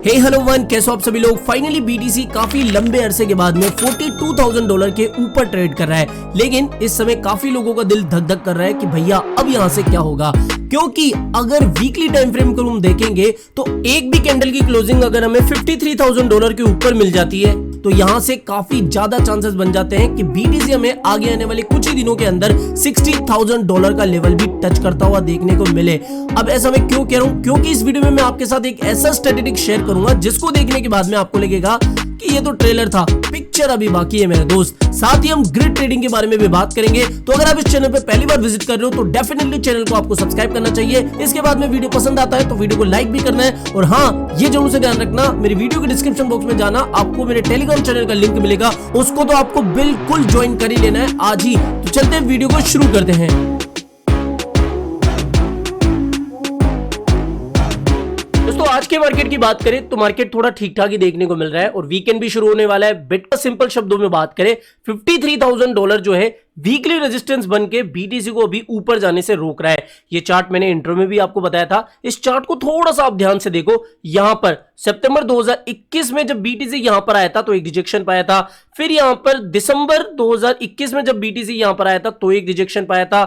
हे hello one, कैसे हो आप सभी लोग। फाइनली बीटीसी काफी लंबे अरसे के बाद में $42,000 के ऊपर ट्रेड कर रहा है, लेकिन इस समय काफी लोगों का दिल धक धक कर रहा है कि भैया अब यहाँ से क्या होगा। क्योंकि अगर वीकली टाइम फ्रेम को हम देखेंगे तो एक भी कैंडल की क्लोजिंग अगर हमें $53,000 के ऊपर मिल जाती है तो यहाँ से काफी ज्यादा चांसेस बन जाते हैं कि बीटीसी हमें आगे आने वाले कुछ ही दिनों के अंदर $60,000 का लेवल भी टच करता हुआ देखने को मिले। अब ऐसा मैं क्यों कह रहा हूं, क्योंकि इस वीडियो में मैं आपके साथ एक ऐसा स्टैटिस्टिक शेयर करूंगा जिसको देखने के बाद में आपको लगेगा कि ये तो ट्रेलर था, पिक्चर अभी बाकी है मेरे दोस्त। साथ ही हम ग्रिड ट्रेडिंग के बारे में भी बात करेंगे। तो अगर आप इस चैनल पे पहली बार विजिट कर रहे हो तो डेफिनेटली चैनल को आपको सब्सक्राइब करना चाहिए। इसके बाद में वीडियो पसंद आता है तो वीडियो को लाइक भी करना है, और हाँ, ये जरूर से ध्यान रखना, मेरी वीडियो के डिस्क्रिप्शन बॉक्स में जाना, आपको मेरे टेलीग्राम चैनल का लिंक मिलेगा, उसको तो आपको बिल्कुल ज्वाइन कर ही लेना है आज ही। तो चलते हैं, वीडियो को शुरू करते हैं। दोस्तों आज के मार्केट की बात करें तो मार्केट थोड़ा ठीक ठाक ही देखने को मिल रहा है और वीकेंड भी शुरू होने वाला है। बिटकॉइन सिंपल शब्दों में बात करें $53,000 जो है वीकली रेजिस्टेंस बन के बीटीसी को अभी ऊपर जाने से रोक रहा है। ये चार्ट मैंने इंट्रो में भी आपको बताया था। इस चार्ट को थोड़ा सा आप ध्यान से देखो। यहां पर सितंबर 2021 में जब बीटीसी यहां पर आया था तो एक रिजेक्शन पाया था। फिर यहां पर दिसंबर 2021 में जब बीटीसी यहां पर आया था तो एक रिजेक्शन पाया था।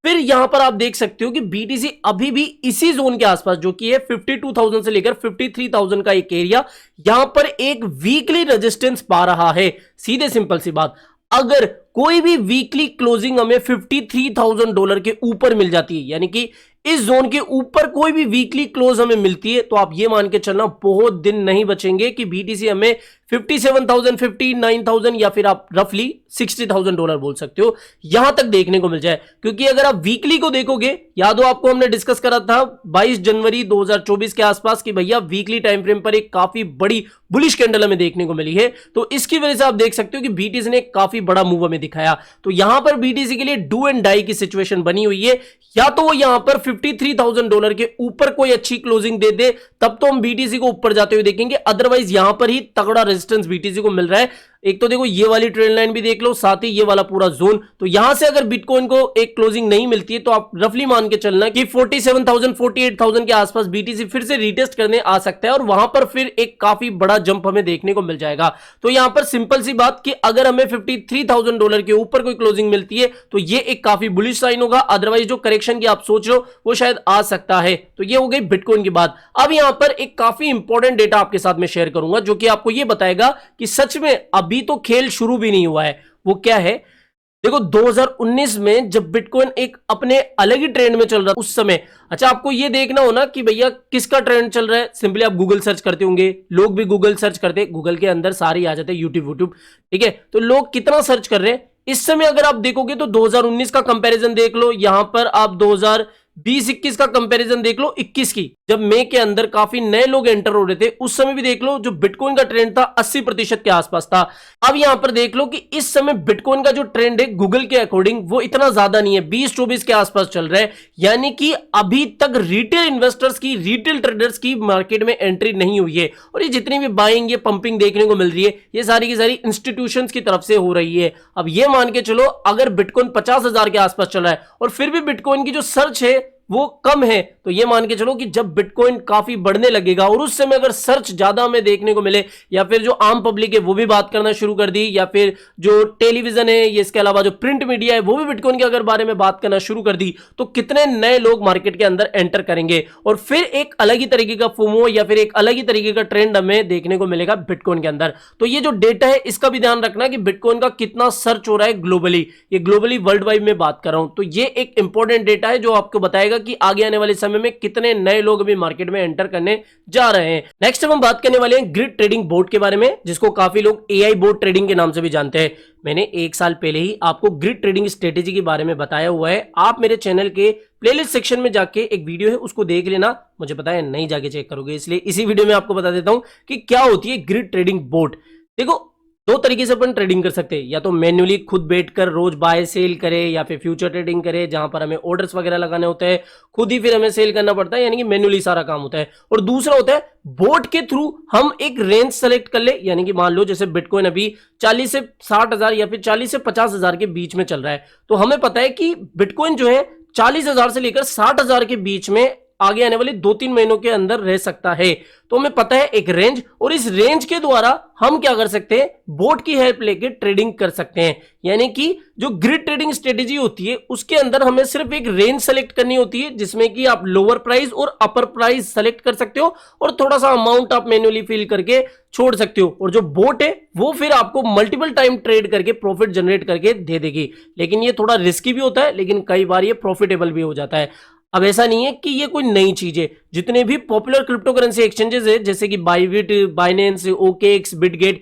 फिर यहां पर आप देख सकते हो कि बीटीसी अभी भी इसी जोन के आसपास, जो कि है 52,000 से लेकर 53,000 का एक एरिया, यहां पर एक वीकली रेजिस्टेंस पा रहा है। सीधे सिंपल सी बात, अगर कोई भी वीकली क्लोजिंग हमें $53,000 के ऊपर मिल जाती है, यानी कि इस जोन के ऊपर कोई भी वीकली क्लोज हमें मिलती है, तो आप ये मान के चलना बहुत दिन नहीं बचेंगे कि बीटीसी हमें 57,000, 59,000 या फिर आप रफली $60,000 बोल सकते हो, यहां तक देखने को मिल जाए। क्योंकि अगर आप वीकली को देखोगे, याद हो आपको हमने डिस्कस करा था 22 जनवरी 2024 के आसपास कि भैया वीकली टाइम फ्रेम पर एक काफी बड़ी बुलिश कैंडल हमें देखने को मिली है, तो इसकी वजह से आप देख सकते हो कि बीटीसी ने काफी बड़ा मूव हमें दिखाया। तो यहां पर बीटीसी के लिए डू एंड डाई की सिचुएशन बनी हुई है। या तो वो यहां पर $53,000 के ऊपर कोई अच्छी क्लोजिंग दे दे, तब तो हम बीटीसी को ऊपर जाते हुए देखेंगे, अदरवाइज यहां पर ही तगड़ा रेजिस्टेंस बीटीसी को मिल रहा है। एक तो देखो ये वाली ट्रेंड लाइन भी देख लो, साथ ही ये वाला पूरा जोन। तो यहां से अगर बिटकॉइन को एक क्लोजिंग नहीं मिलती है तो आप रफली मान के चलना कि 47,000, 48,000 के आसपास बीटीसी फिर से रीटेस्ट करने आ सकता है और वहां पर फिर एक काफी बड़ा जंप हमें देखने को मिल जाएगा। तो यहां पर सिंपल सी बात कि अगर हमें $53,000 के ऊपर कोई क्लोजिंग मिलती है तो ये एक काफी बुलिश साइन होगा, अदरवाइज जो करेक्शन की आप सोच रहे हो वो शायद आ सकता है। तो ये हो गई बिटकॉइन की बात। अब यहां पर एक काफी इंपॉर्टेंट डेटा आपके साथ में शेयर करूंगा जो कि आपको ये बताएगा कि सच में अभी तो खेल शुरू भी नहीं हुआ है। वो क्या है, देखो 2019 में जब बिटकॉइन एक अपने अलग ही ट्रेंड में चल रहा था उस समय, अच्छा आपको ये देखना हो ना कि भैया किसका ट्रेंड चल रहा है, सिंपली आप गूगल सर्च करते होंगे, लोग भी गूगल सर्च करते, गूगल के अंदर सारे आ जाते हैं, यूट्यूब, ठीक है। तो लोग कितना सर्च कर रहे हैं इस समय अगर आप देखोगे तो 2019 का कंपैरिजन देख लो, यहां पर आप 2020-21 का कंपैरिजन देख लो, 21 की जब मई के अंदर काफी नए लोग एंटर हो रहे थे उस समय भी देख लो, जो बिटकॉइन का ट्रेंड था 80% के आसपास था। अब यहां पर देख लो कि इस समय बिटकॉइन का जो ट्रेंड है गूगल के अकॉर्डिंग वो इतना ज्यादा नहीं है, 20-24 के आसपास चल रहा है। यानी कि अभी तक रिटेल इन्वेस्टर्स की, रिटेल ट्रेडर्स की मार्केट में एंट्री नहीं हुई है, और ये जितनी भी बाइंग, ये पंपिंग देखने को मिल रही है, ये सारी की सारी इंस्टीट्यूशंस की तरफ से हो रही है। अब ये मान के चलो अगर बिटकॉइन 50,000 के आसपास चल रहा है और फिर भी बिटकॉइन की जो सर्च है वो कम है, तो ये मान के चलो कि जब बिटकॉइन काफी बढ़ने लगेगा और उस समय अगर सर्च ज्यादा हमें देखने को मिले, या फिर जो आम पब्लिक है वो भी बात करना शुरू कर दी, या फिर जो टेलीविजन है, ये इसके अलावा जो प्रिंट मीडिया है वो भी बिटकॉइन के अगर बारे में बात करना शुरू कर दी, तो कितने नए लोग मार्केट के अंदर एंटर करेंगे और फिर एक अलग ही तरीके का फोमो या फिर एक अलग ही तरीके का ट्रेंड हमें देखने को मिलेगा बिटकॉइन के अंदर। तो ये जो डेटा है इसका भी ध्यान रखना कि बिटकॉइन का कितना सर्च हो रहा है ग्लोबली, ये ग्लोबली वर्ल्ड वाइड में बात कर रहा हूं। तो ये एक इंपॉर्टेंट डेटा है जो आपको बताएगा कि आगे आने वाले समय में कितने नए लोग अभी मार्केट में एंटर करने जा रहे हैं। नेक्स्ट हम बात करने वाले हैं ग्रिड ट्रेडिंग बोर्ड के बारे में, जिसको काफी लोग एआई बोर्ड ट्रेडिंग के नाम से भी जानते हैं। मैंने 1 साल पहले ही आपको ग्रिड ट्रेडिंग स्ट्रेटेजी के बारे में बताया हुआ है। आप मेरे चैनल के प्लेलिस्ट सेक्शन में जाके एक वीडियो है उसको देख लेना, मुझे पता है नहीं जाके चेक करोगे, इसलिए इसी वीडियो में आपको बता देता हूं कि क्या होती है ग्रिड ट्रेडिंग बोर्ड। देखो 2 तरीके से अपन ट्रेडिंग कर सकते हैं, या तो मैन्युअली खुद बैठकर रोज बाय सेल करे, या फिर फ्यूचर ट्रेडिंग करे जहां पर हमें ऑर्डर्स वगैरह लगाने होते हैं, खुद ही फिर हमें सेल करना पड़ता है, यानी कि मैन्युअली सारा काम होता है। और दूसरा होता है बोट के थ्रू हम एक रेंज सेलेक्ट कर ले, यानी कि मान लो जैसे बिटकॉइन अभी 40 से 60,000 या फिर 40 से 50,000 के बीच में चल रहा है, तो हमें पता है कि बिटकॉइन जो है 40,000 से लेकर 60,000 के बीच में आगे आने वाले 2-3 महीनों के अंदर रह सकता है। तो हमें पता है एक रेंज, और इस रेंज के द्वारा हम क्या कर सकते हैं, बोट की हेल्प लेके ट्रेडिंग कर सकते हैं। यानी कि जो ग्रिड ट्रेडिंग स्ट्रेटेजी होती है उसके अंदर हमें सिर्फ एक रेंज सेलेक्ट करनी होती है, जिसमें कि आप लोअर प्राइस और अपर प्राइस सेलेक्ट कर सकते हो, और थोड़ा सा अमाउंट आप मैन्युअली फिल करके छोड़ सकते हो, और जो बोट है वो फिर आपको मल्टीपल टाइम ट्रेड करके प्रॉफिट जनरेट करके दे देगी। लेकिन ये थोड़ा रिस्की भी होता है, लेकिन कई बार ये प्रॉफिटेबल भी हो जाता है। अब ऐसा नहीं है कि ये कोई नई चीज है, जितने भी पॉपुलर क्रिप्टो करेंसी एक्सचेंजेस है जैसे कि बाइबिट, बाइनेंस, ओकेएक्स, बिटगेट,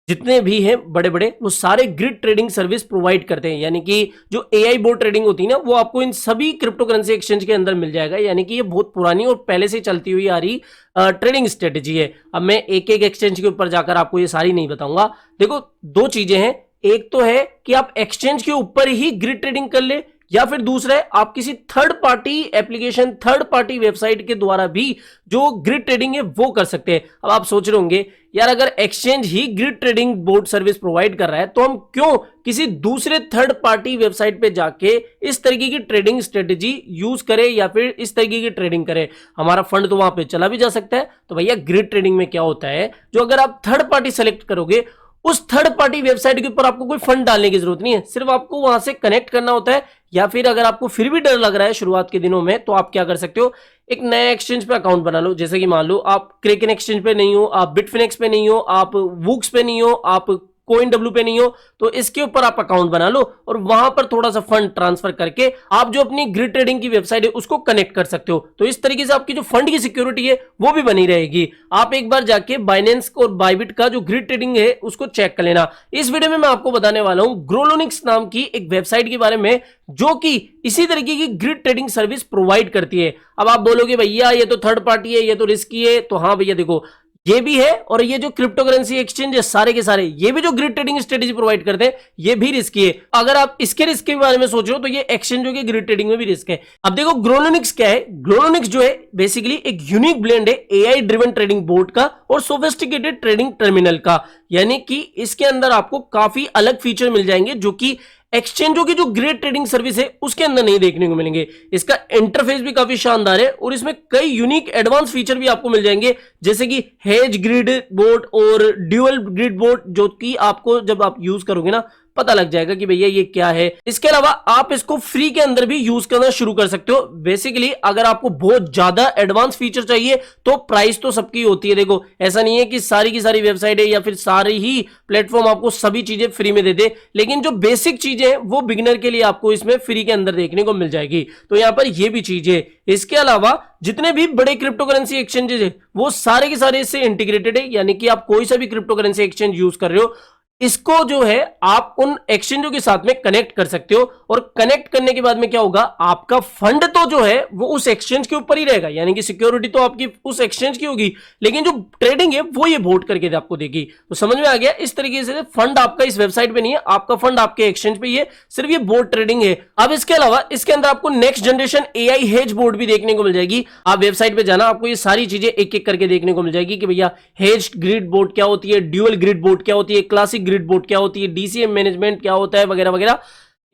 जितने भी हैं बड़े बड़े, वो सारे ग्रिड ट्रेडिंग सर्विस प्रोवाइड करते हैं। यानी कि जो एआई बोट ट्रेडिंग होती है ना, वो आपको इन सभी क्रिप्टो करेंसी एक्सचेंज के अंदर मिल जाएगा। यानी कि ये बहुत पुरानी और पहले से चलती हुई आ रही ट्रेडिंग स्ट्रेटेजी है। अब मैं एक एक एक्सचेंज के ऊपर जाकर आपको ये सारी नहीं बताऊंगा। देखो, दो चीजें हैं, एक तो है कि आप एक्सचेंज के ऊपर ही ग्रिड ट्रेडिंग कर ले, या फिर दूसरा है आप किसी third party application, third party website के द्वारा भी जो ग्रिड ट्रेडिंग है वो कर सकते हैं। अब आप सोच रहे होंगे यार, अगर एक्सचेंज ही grid trading bot service provide कर रहा है तो हम क्यों किसी दूसरे थर्ड पार्टी वेबसाइट पे जाके इस तरीके की ट्रेडिंग स्ट्रेटेजी यूज करें या फिर इस तरीके की ट्रेडिंग करें, हमारा फंड तो वहां पे चला भी जा सकता है। तो भैया ग्रिड ट्रेडिंग में क्या होता है, जो अगर आप थर्ड पार्टी सेलेक्ट करोगे, उस थर्ड पार्टी वेबसाइट के ऊपर आपको कोई फंड डालने की जरूरत नहीं है, सिर्फ आपको वहां से कनेक्ट करना होता है। या फिर अगर आपको फिर भी डर लग रहा है शुरुआत के दिनों में, तो आप क्या कर सकते हो, एक नया एक्सचेंज पे अकाउंट बना लो। जैसे कि मान लो आप क्रेकन एक्सचेंज पे नहीं हो, आप बिटफिनेक्स पे नहीं हो, आप वूक्स पे नहीं हो, आप CoinW पे नहीं हो, तो इसके ऊपर आप अकाउंट बना लो और वहां पर थोड़ा सा फंड ट्रांसफर करके आप जो अपनी ग्रिड ट्रेडिंग की वेबसाइट है उसको कनेक्ट कर सकते हो। तो इस तरीके से आपकी जो फंड की सिक्योरिटी है वो भी बनी रहेगी। आप एक बार जाके बाइनेंस और बाइबिट का जो ग्रिड ट्रेडिंग है उसको चेक कर लेना। इस वीडियो में मैं आपको बताने वाला हूं ग्रोलोनिक्स नाम की एक वेबसाइट के बारे में, जो कि इसी तरीके की ग्रिड ट्रेडिंग सर्विस प्रोवाइड करती है। अब आप बोलोगे भैया ये तो थर्ड पार्टी है, ये तो रिस्की है, तो हाँ भैया देखो, ये भी है, और ये जो क्रिप्टो करेंसी एक्सचेंज है सारे के सारे, ये भी जो ग्रिड ट्रेडिंग स्ट्रेटेजी प्रोवाइड करते हैं, ये भी रिस्की है। अगर आप इसके रिस्क के बारे में सोच रहे हो तो ये एक्सचेंजों के ग्रिड ट्रेडिंग में भी रिस्क है। अब देखो ग्रोलोनिक्स क्या है। ग्रोलोनिक्स जो है बेसिकली एक यूनिक ब्लेंड है एआई ड्रिवन ट्रेडिंग बोर्ड का और सोफिस्टिकेटेड ट्रेडिंग टर्मिनल का। यानी कि इसके अंदर आपको काफी अलग फीचर मिल जाएंगे जो कि एक्सचेंजों की जो ग्रेड ट्रेडिंग सर्विस है उसके अंदर नहीं देखने को मिलेंगे। इसका इंटरफेस भी काफी शानदार है और इसमें कई यूनिक एडवांस फीचर भी आपको मिल जाएंगे, जैसे कि हेज ग्रिड बोर्ड और ड्यूअल ग्रिड बोर्ड, जो कि आपको जब आप यूज करोगे ना पता लग जाएगा कि भैया ये क्या है। इसके अलावा आप इसको फ्री के अंदर भी यूज करना शुरू कर सकते हो। बेसिकली अगर आपको बहुत ज्यादा एडवांस फीचर चाहिए तो प्राइस तो सबकी होती है। देखो ऐसा नहीं है कि सारी की सारी वेबसाइट है या फिर सारे ही प्लेटफॉर्म आपको सभी चीजें फ्री में दे दे, लेकिन जो बेसिक चीजें हैं वो बिगिनर के लिए आपको इसमें फ्री के अंदर देखने को मिल जाएगी। तो यहां पर ये भी चीज है। इसके अलावा जितने भी बड़े क्रिप्टो करेंसी एक्सचेंजेस है वो सारे के सारे इससे इंटीग्रेटेड है। यानी कि आप कोई सा भी क्रिप्टो करेंसी एक्सचेंज यूज कर रहे हो, इसको जो है आप उन एक्सचेंजों के साथ में कनेक्ट कर सकते हो, और कनेक्ट करने के बाद में क्या होगा, आपका फंड तो जो है वो उस एक्सचेंज के ऊपर ही रहेगा। यानी कि सिक्योरिटी तो आपकी उस एक्सचेंज की होगी, लेकिन जो ट्रेडिंग है वो ये वोट करके आपको देगी। तो समझ में आ गया। इस तरीके से फंड आपका इस वेबसाइट पे नहीं है, आपका फंड आपके एक्सचेंज पे ही है, सिर्फ ये बोर्ड ट्रेडिंग है। अब इसके अलावा इसके अंदर आपको next generation AI hedge board भी देखने को मिल जाएगी। आप वेबसाइट पे जाना, आपको ये सारी चीजें एक एक करके देखने को मिल जाएगी कि भैया हेज ग्रिड बोर्ड क्या होती है, ड्यूअल ग्रिड बोर्ड क्या होती है, क्लासिक ग्रिड बोर्ड क्या होती है, डीसीएम मैनेजमेंट क्या होता है, वगैरह वगैरह।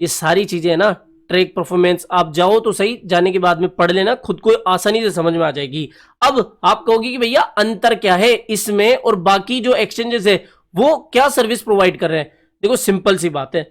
ये सारी चीजें है ना, ट्रैक परफॉर्मेंस, आप जाओ तो सही, जाने के बाद में पढ़ लेना, खुद को आसानी से समझ में आ जाएगी। अब आप कहोगे कि भैया अंतर क्या है इसमें और बाकी जो एक्सचेंजेस है वो क्या सर्विस प्रोवाइड कर रहे हैं। देखो सिंपल सी बात है,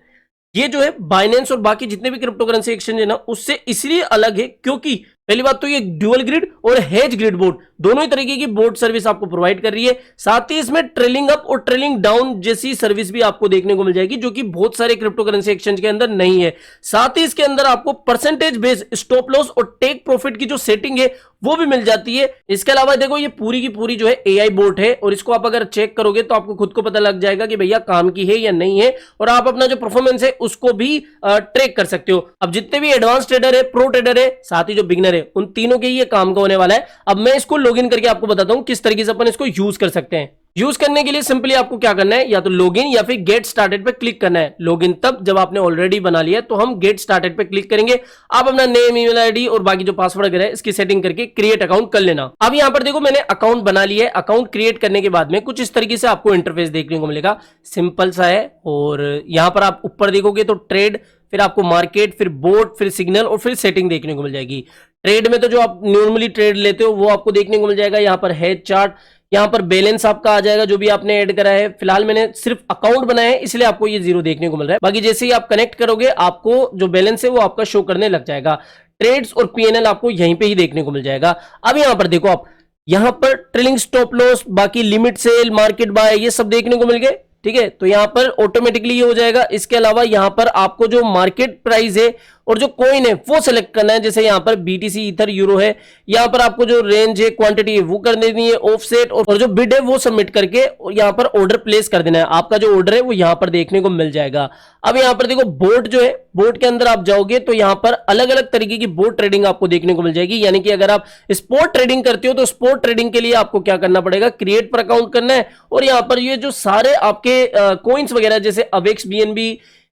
ये जो है बाइनेंस और बाकी जितने भी क्रिप्टो करेंसी एक्सचेंज है ना उससे इसलिए अलग है क्योंकि पहली बात तो ये ड्यूअल ग्रिड और हेज ग्रिड बोर्ड दोनों ही तरीके की बोर्ड सर्विस आपको प्रोवाइड कर रही है। साथ ही इसमें ट्रेलिंग अप और ट्रेलिंग डाउन जैसी सर्विस भी आपको देखने को मिल जाएगी, जो कि बहुत सारे क्रिप्टो करेंसी एक्सचेंज के अंदर नहीं है। साथ ही इसके अंदर आपको परसेंटेज बेस्ड स्टॉप लॉस और टेक प्रॉफिट की जो सेटिंग है वो भी मिल जाती है। इसके अलावा देखो ये पूरी की पूरी जो है एआई बोर्ड है, और इसको आप अगर चेक करोगे तो आपको खुद को पता लग जाएगा कि भैया काम की है या नहीं है, और आप अपना जो परफॉर्मेंस है उसको भी ट्रैक कर सकते हो। अब जितने भी एडवांस ट्रेडर है, प्रो ट्रेडर है, साथ ही जो बिगिनर है, उन तीनों के ये काम का होने वाला है। अब मैं इसको लॉगिन करके आपको बताता हूं किस तरीके से अपन इसको यूज कर सकते हैं। यूज करने के लिए सिंपली आपको क्या करना है, या तो लॉगिन या फिर गेट स्टार्टेड पे क्लिक करना है। लॉगिन तब जब आपने ऑलरेडी बना लिया, तो हम गेट स्टार्टेड पे क्लिक करेंगे। आप अपना नेम, ईमेल आईडी और बाकी जो पासवर्ड वगैरह है इसकी सेटिंग करके क्रिएट अकाउंट कर लेना। अब यहां पर देखो मैंने अकाउंट बना लिया है। अकाउंट क्रिएट करने के बाद में कुछ इस तरीके से आपको इंटरफेस देखने को मिलेगा, सिंपल सा है। और यहां पर आप ऊपर देखोगे तो ट्रेड, फिर आपको मार्केट, फिर बोर्ड, फिर सिग्नल और फिर सेटिंग देखने को मिल जाएगी। ट्रेड में तो जो आप नॉर्मली ट्रेड लेते हो वो आपको देखने को मिल जाएगा। यहाँ पर है चार्ट, यहाँ पर बैलेंस आपका आ जाएगा जो भी आपने ऐड करा है। फिलहाल मैंने सिर्फ अकाउंट बनाया है इसलिए आपको ये जीरो देखने को मिल रहा है। बाकी जैसे ही आप कनेक्ट करोगे आपको जो बैलेंस है वो आपका शो करने लग जाएगा। ट्रेड्स और पीएनएल आपको यहीं पे ही देखने को मिल जाएगा। अब यहाँ पर देखो आप, यहाँ पर ट्रेलिंग स्टॉप लॉस, बाकी लिमिट सेल, मार्केट बाय, ये सब देखने को मिल गए। ठीक है, तो यहां पर ऑटोमेटिकली ये हो जाएगा। इसके अलावा यहां पर आपको जो मार्केट प्राइस है और जो कॉइन है वो सिलेक्ट करना है। जैसे यहां पर बीटीसी, ईथर, यूरो है। यहां पर आपको जो रेंज है, क्वांटिटी है वो कर देनी है, ऑफसेट और जो बिड है वो सबमिट करके यहां पर ऑर्डर प्लेस कर देना है। आपका जो ऑर्डर है वो यहां पर देखने को मिल जाएगा। अब यहां पर देखो बोट जो है, बोट के अंदर आप जाओगे तो यहां पर अलग अलग तरीके की बोट ट्रेडिंग आपको देखने को मिल जाएगी। यानी कि अगर आप स्पॉट ट्रेडिंग करते हो तो स्पॉट ट्रेडिंग के लिए आपको क्या करना पड़ेगा, क्रिएट पर अकाउंट करना है और यहां पर ये जो सारे आपके कॉइन्स वगैरह जैसे अवेक्स, बीएनबी,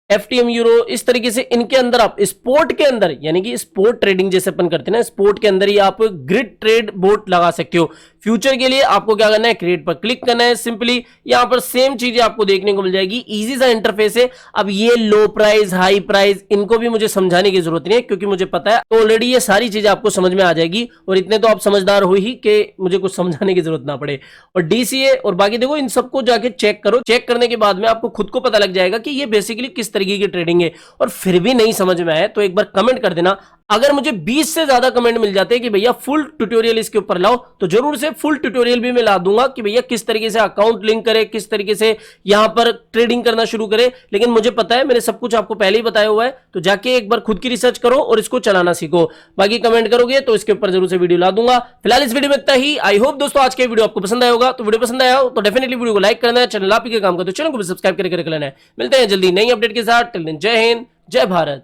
एफटीएम, यूरो, इस तरीके से इनके अंदर आप स्पोर्ट के अंदर, यानी कि स्पोर्ट ट्रेडिंग जैसे अपन करते हैं ना, स्पोर्ट के अंदर ही आप ग्रिड ट्रेड बोट लगा सकते हो। फ्यूचर के लिए आपको क्या करना है, क्रिएट पर क्लिक करना है सिंपली। यहां पर सेम चीजें आपको देखने को मिल जाएगी। इजी सा इंटरफेस है। अब ये लो प्राइस, हाई प्राइस, इनको भी मुझे समझाने की जरूरत नहीं है क्योंकि मुझे पता है तो ऑलरेडी ये सारी चीजें आपको समझ में आ जाएगी और इतने तो आप समझदार हो ही कि मुझे कुछ समझाने की जरूरत ना पड़े। और डीसीए और बाकी देखो इन सबको जाके चेक करो। चेक करने के बाद में आपको खुद को पता लग जाएगा कि ये बेसिकली किस तरीके की ट्रेडिंग है। और फिर भी नहीं समझ में आए तो एक बार कमेंट कर देना। अगर मुझे 20 से ज्यादा कमेंट मिल जाते हैं कि भैया फुल ट्यूटोरियल इसके ऊपर लाओ, तो जरूर से फुल ट्यूटोरियल भी मैं ला दूंगा कि भैया किस तरीके से अकाउंट लिंक करे, किस तरीके से यहां पर ट्रेडिंग करना शुरू करे। लेकिन मुझे पता है, मैंने सब कुछ आपको पहले ही बताया हुआ है, तो जाके एक बार खुद की रिसर्च करो और इसको चलाना सीखो। बाकी कमेंट करोगे तो इसके ऊपर जरूर से वीडियो ला दूंगा। फिलहाल इस वीडियो में इतना ही। आई होप दोस्तों आज के वीडियो आपको पसंद आया होगा। तो वीडियो पसंद आया हो तो डेफिनेटली वीडियो को लाइक करना है। चैनल आप ही के काम का तो चैनल को भी सब्सक्राइब करके रख लेना है। मिलते हैं जल्दी नई अपडेट के साथ। टिल देन जय हिंद, जय भारत।